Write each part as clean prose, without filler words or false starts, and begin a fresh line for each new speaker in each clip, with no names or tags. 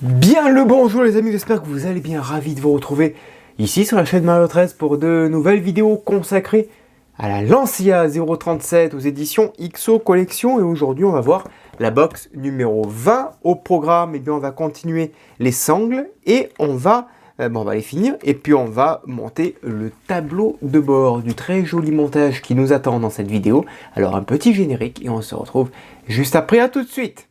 Bien le bonjour les amis, j'espère que vous allez bien, ravi de vous retrouver ici sur la chaîne Mario 13 pour de nouvelles vidéos consacrées à la Lancia 037 aux éditions XO Collection. Et aujourd'hui on va voir la box numéro 20 au programme. Et bien on va continuer les sangles et on va les finir et puis on va monter le tableau de bord du très joli montage qui nous attend dans cette vidéo. Alors un petit générique et on se retrouve juste après, à tout de suite.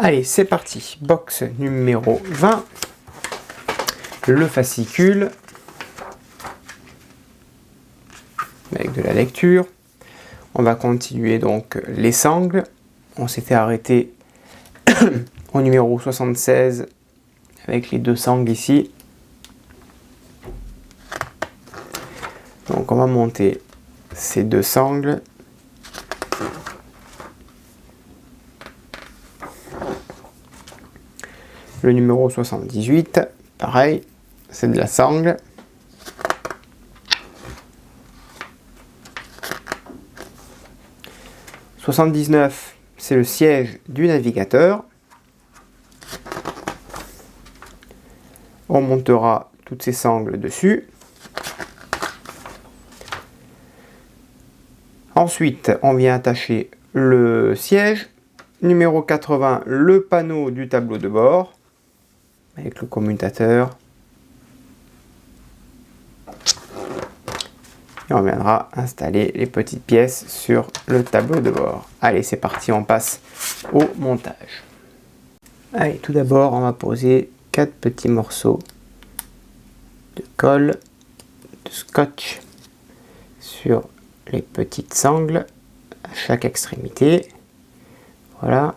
Allez, c'est parti. Box numéro 20. Le fascicule. Avec de la lecture. On va continuer donc les sangles. On s'était arrêté au numéro 76 avec les deux sangles ici. Donc on va monter ces deux sangles. Le numéro 78, pareil, c'est de la sangle. « 79, c'est le siège du navigateur. On montera toutes ces sangles dessus. Ensuite, on vient attacher le siège. Numéro 80, le panneau du tableau de bord avec le commutateur. Et on viendra installer les petites pièces sur le tableau de bord. Allez, c'est parti, on passe au montage. Allez, tout d'abord, on va poser 4 petits morceaux de colle, de scotch sur les petites sangles à chaque extrémité. Voilà,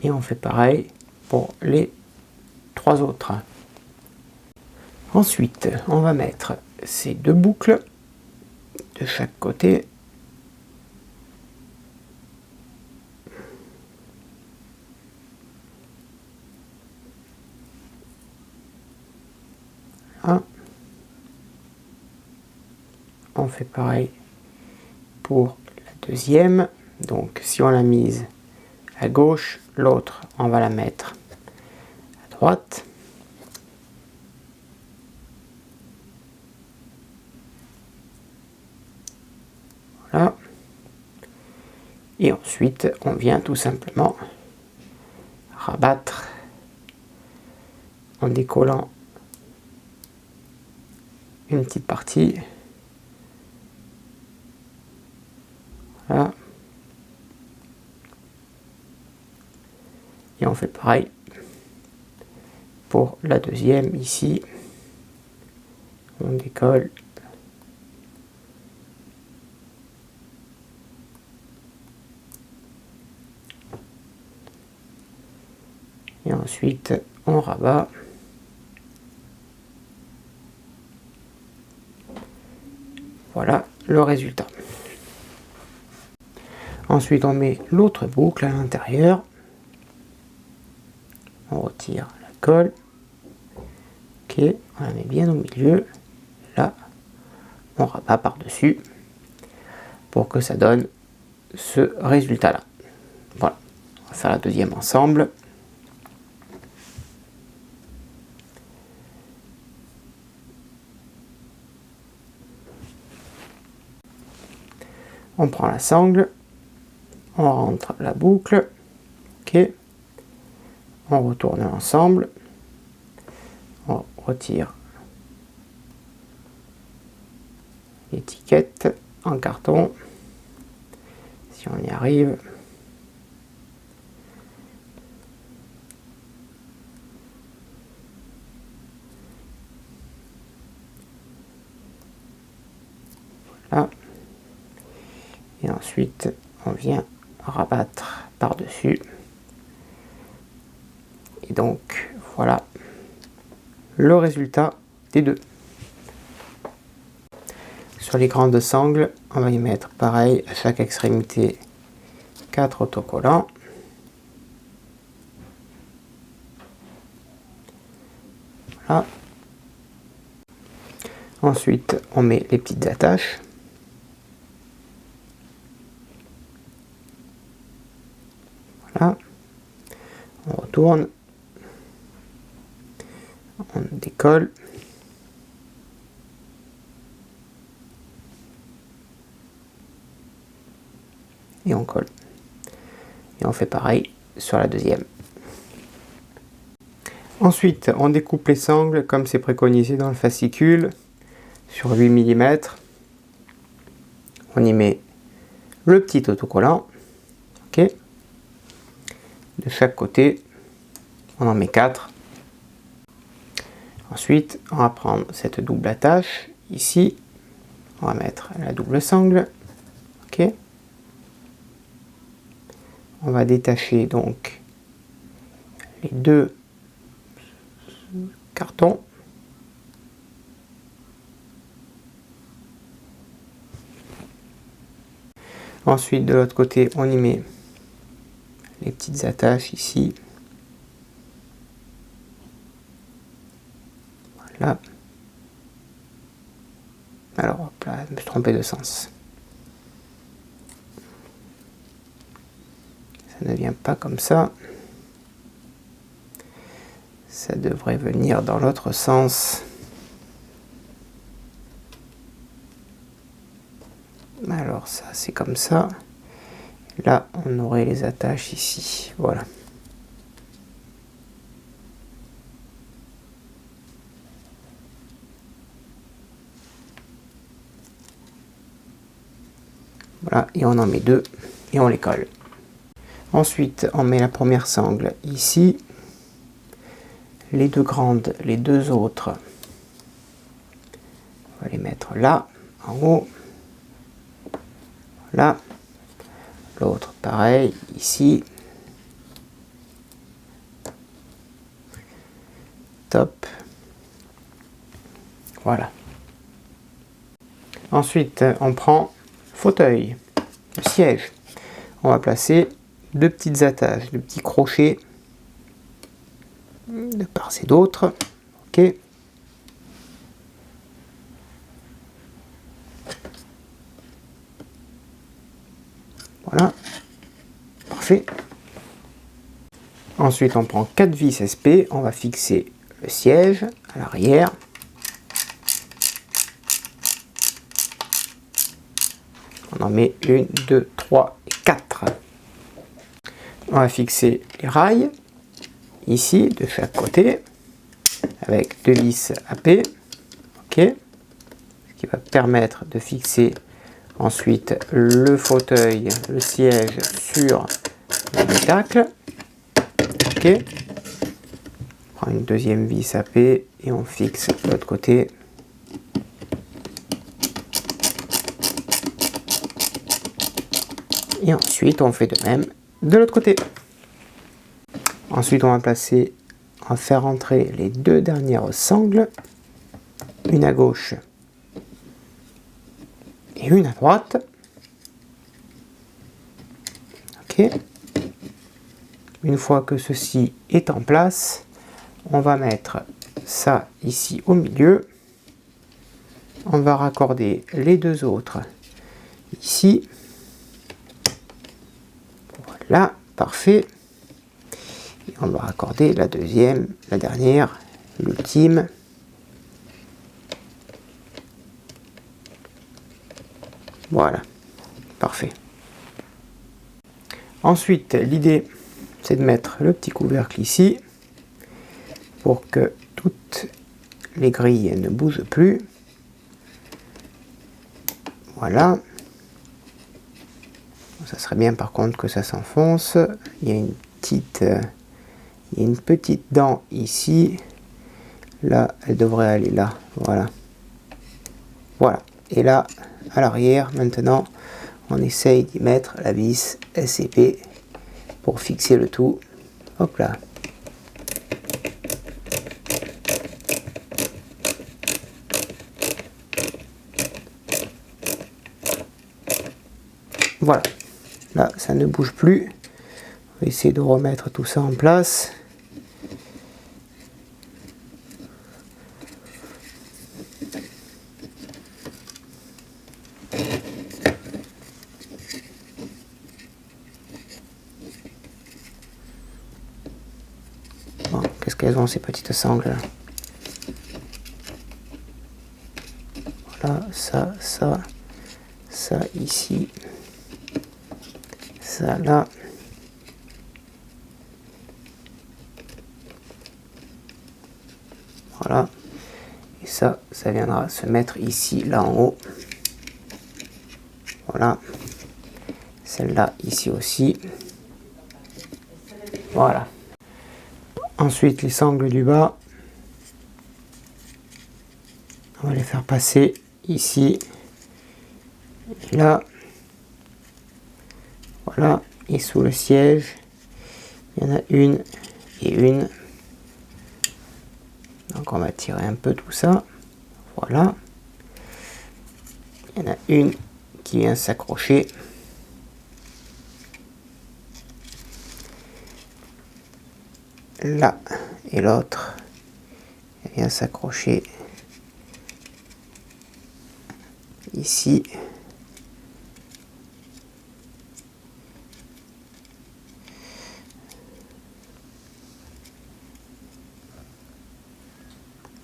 et on fait pareil pour les 3 autres. Ensuite, on va mettre ces deux boucles de chaque côté. Voilà. On fait pareil pour la deuxième. Donc si on l'a mise à gauche, l'autre on va la mettre à droite. Voilà. Et ensuite on vient tout simplement rabattre en décollant une petite partie. Voilà. Et on fait pareil pour la deuxième ici. On décolle. Et ensuite on rabat. Voilà le résultat. Ensuite on met l'autre boucle à l'intérieur. On retire la colle. Ok, on la met bien au milieu. Là, on rabat par-dessus pour que ça donne ce résultat-là. Voilà, on va faire la deuxième ensemble. On prend la sangle, on rentre la boucle, ok, on retourne l'ensemble, on retire l'étiquette en carton, si on y arrive. Voilà. Et ensuite, on vient rabattre par-dessus. Et donc, voilà le résultat des deux. Sur les grandes sangles, on va y mettre pareil à chaque extrémité 4 autocollants. Voilà. Ensuite, on met les petites attaches. Voilà. On retourne. On décolle. Et on colle. Et on fait pareil sur la deuxième. Ensuite, on découpe les sangles comme c'est préconisé dans le fascicule sur 8 mm. On y met le petit autocollant. Ok. De chaque côté, on en met 4. Ensuite, on va prendre cette double attache ici. On va mettre la double sangle. Ok. On va détacher donc les deux cartons. Ensuite, de l'autre côté, on y met les petites attaches ici. Voilà. Alors, hop là, je me suis trompé de sens. Ça ne vient pas comme ça. Ça devrait venir dans l'autre sens. Alors ça, c'est comme ça. Là, on aurait les attaches ici. Voilà. Voilà, et on en met 2 et on les colle. Ensuite, on met la première sangle ici. Les deux grandes, les deux autres, on va les mettre là, en haut. Voilà. L'autre, pareil, ici. Top. Voilà. Ensuite, on prend le fauteuil, le siège. On va placer deux petites attaches, deux petits crochets de part et d'autre. Ok. Voilà. Parfait. Ensuite, on prend 4 vis SP. On va fixer le siège à l'arrière. On en met 1, 2, 3 et 4. On va fixer les rails ici de chaque côté avec 2 vis AP. Ok. Ce qui va permettre de fixer ensuite le fauteuil, le siège sur l'habitacle. Ok. On prend une deuxième vis AP et on fixe de l'autre côté. Et ensuite, on fait de même de l'autre côté. Ensuite, on va faire entrer les deux dernières sangles, une à gauche et une à droite. Ok. Une fois que ceci est en place, on va mettre ça ici au milieu. On va raccorder les deux autres ici. Voilà, parfait. Et on va raccorder la deuxième, la dernière, l'ultime. Voilà, parfait. Ensuite, l'idée, c'est de mettre le petit couvercle ici pour que toutes les grilles ne bougent plus. Voilà. Ça serait bien par contre que ça s'enfonce. Il y a une petite dent ici. Là, elle devrait aller là. Voilà. Voilà. Et là, à l'arrière, maintenant, on essaye d'y mettre la vis SCP pour fixer le tout. Hop là. Voilà. Là, ça ne bouge plus. On va essayer de remettre tout ça en place. qu'elles ont ces petites sangles là. Voilà, ça ici, ça là. Voilà. Et ça viendra se mettre ici, là en haut. Voilà. Celle-là, ici aussi. Voilà. Ensuite, les sangles du bas. On va les faire passer ici. Et là. Voilà. Et sous le siège, il y en a une et une. Donc on va tirer un peu tout ça. Voilà. Il y en a une qui vient s'accrocher. Là. Et l'autre vient s'accrocher ici.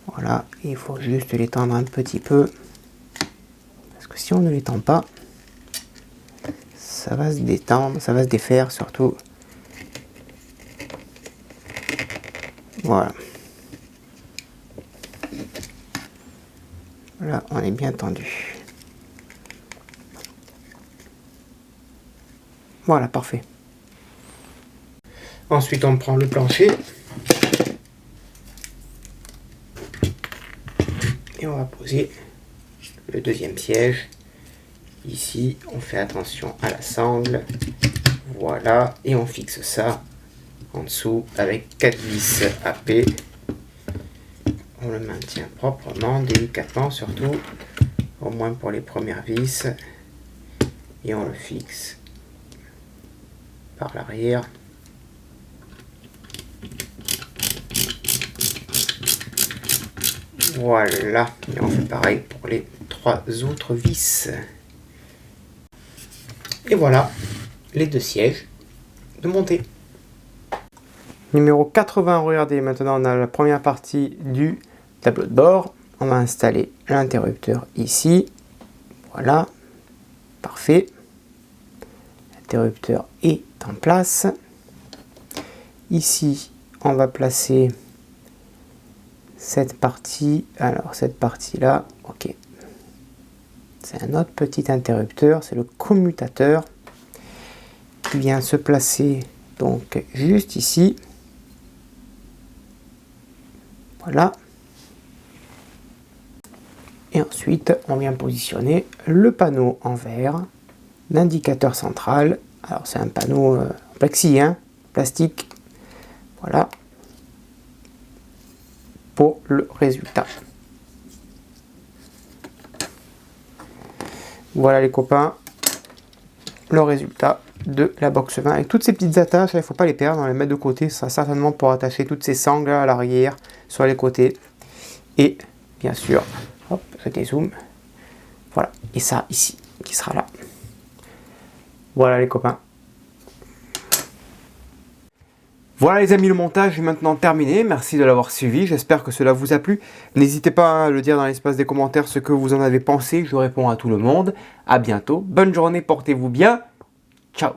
Voilà, il faut juste les tendre un petit peu, parce que si on ne les tend pas, ça va se détendre, ça va se défaire surtout. Voilà. Là, on est bien tendu. Voilà, parfait. Ensuite, on prend le plancher. Et on va poser le deuxième siège. Ici, on fait attention à la sangle. Voilà. Et on fixe ça en dessous avec 4 vis AP. On le maintient proprement, délicatement surtout. Au moins pour les premières vis. Et on le fixe par l'arrière. Voilà, et on fait pareil pour les 3 autres vis. Et voilà, les 2 sièges de montée. Numéro 80, regardez, maintenant on a la première partie du tableau de bord. On va installer l'interrupteur ici. Voilà, parfait. L'interrupteur est en place. Ici, on va placer cette partie. Alors, cette partie-là, ok. C'est un autre petit interrupteur, c'est le commutateur qui vient se placer donc juste ici. Voilà. Et ensuite, on vient positionner le panneau en verre, l'indicateur central. Alors, c'est un panneau en plexi, hein, plastique. Voilà. Pour le résultat. Voilà les copains, le résultat de la box 20 avec toutes ces petites attaches. Il ne faut pas les perdre, on les met de côté. Ce sera certainement pour attacher toutes ces sangles à l'arrière, sur les côtés. Et bien sûr, hop, je dézoome. Voilà, et ça ici, qui sera là. Voilà les copains. Voilà les amis, le montage est maintenant terminé. Merci de l'avoir suivi. J'espère que cela vous a plu. N'hésitez pas à le dire dans l'espace des commentaires ce que vous en avez pensé. Je réponds à tout le monde. À bientôt. Bonne journée, portez-vous bien. Ciao.